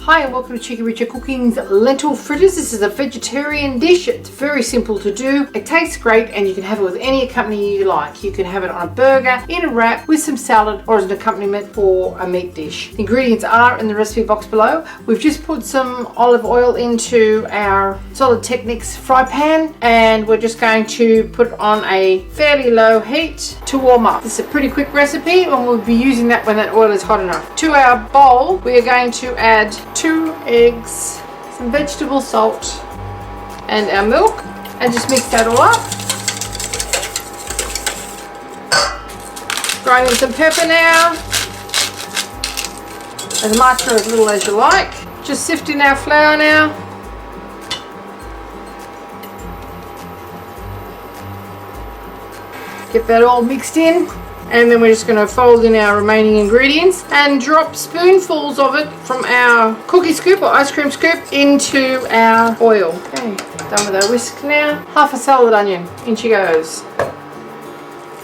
Hi and welcome to Cheekyricho Cooking's Lentil Fritters. This is a vegetarian dish. It's very simple to do. It tastes great and you can have it with any accompaniment you like. You can have it on a burger, in a wrap, with some salad, or as an accompaniment for a meat dish. The ingredients are in the recipe box below. We've just put some olive oil into our Solid Techniques fry pan and we're just going to put it on a fairly low heat to warm up. This is a pretty quick recipe and we'll be using that when that oil is hot enough. To our bowl, we are going to add 2 eggs, some vegetable salt and our milk, and just mix that all up. Throw in some pepper now, as much or as little as you like. Just sift in our flour now. Get that all mixed in. And then we're just going to fold in our remaining ingredients and drop spoonfuls of it from our cookie scoop or ice cream scoop into our oil. Okay, done with our whisk now. Half a celery onion, in she goes.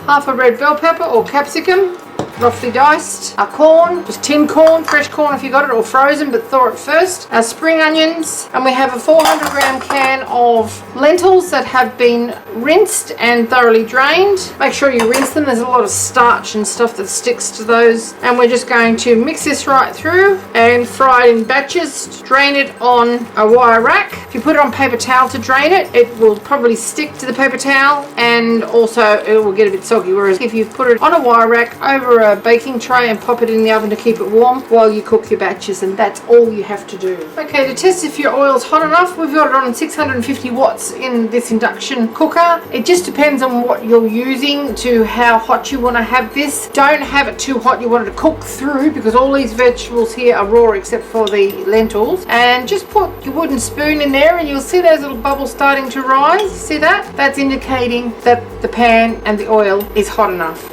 Half a red bell pepper or capsicum, roughly diced. Our corn, just tin corn, fresh corn if you got it, or frozen but thaw it first. Our spring onions, and we have a 400 gram can of lentils that have been rinsed and thoroughly drained. Make sure you rinse them, there's a lot of starch and stuff that sticks to those. And we're just going to mix this right through and fry it in batches. Drain it on a wire rack. If you put it on paper towel to drain it, it will probably stick to the paper towel and also it will get a bit soggy. Whereas if you put it on a wire rack over a baking tray and pop it in the oven to keep it warm while you cook your batches, and that's all you have to do. Okay, to test if your oil is hot enough, we've got it on 650 watts in this induction cooker. It just depends on what you're using to how hot you want to have this. Don't have it too hot, you want it to cook through because all these vegetables here are raw except for the lentils. And just put your wooden spoon in there and you'll see those little bubbles starting to rise. See that? That's indicating that the pan and the oil is hot enough.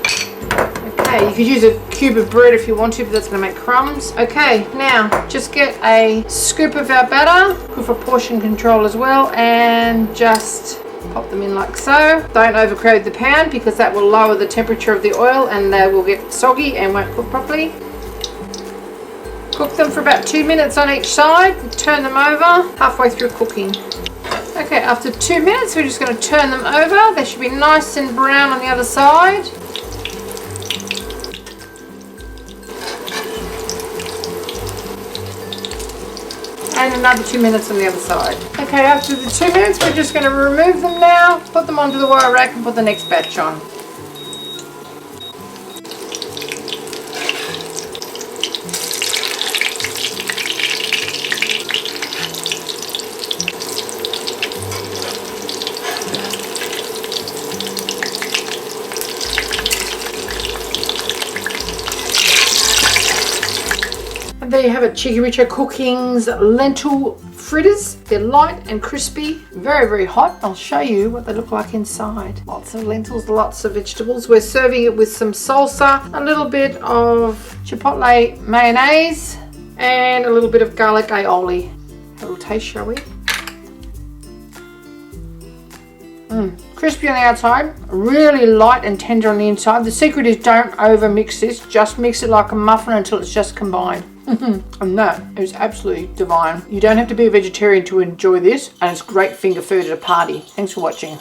Okay, you could use a cube of bread if you want to, but that's going to make crumbs. Okay, now just get a scoop of our batter, good for portion control as well, and just pop them in like so. Don't overcrowd the pan because that will lower the temperature of the oil and they will get soggy and won't cook properly. Cook them for about 2 minutes on each side. Turn them over halfway through cooking. Okay, after 2 minutes we're just going to turn them over. They should be nice and brown on the other side. And another 2 minutes on the other side. Okay, after the 2 minutes, we're just going to remove them now, put them onto the wire rack and put the next batch on. And there you have it, Cheekyricho Cooking's Lentil Fritters. They're light and crispy, very, very hot. I'll show you what they look like inside. Lots of lentils, lots of vegetables. We're serving it with some salsa, a little bit of chipotle mayonnaise, and a little bit of garlic aioli. Have a little taste, shall we? Crispy on the outside, really light and tender on the inside. The secret is don't over mix this, just mix it like a muffin until it's just combined. And that is absolutely divine. You don't have to be a vegetarian to enjoy this, and it's great finger food at a party. Thanks for watching.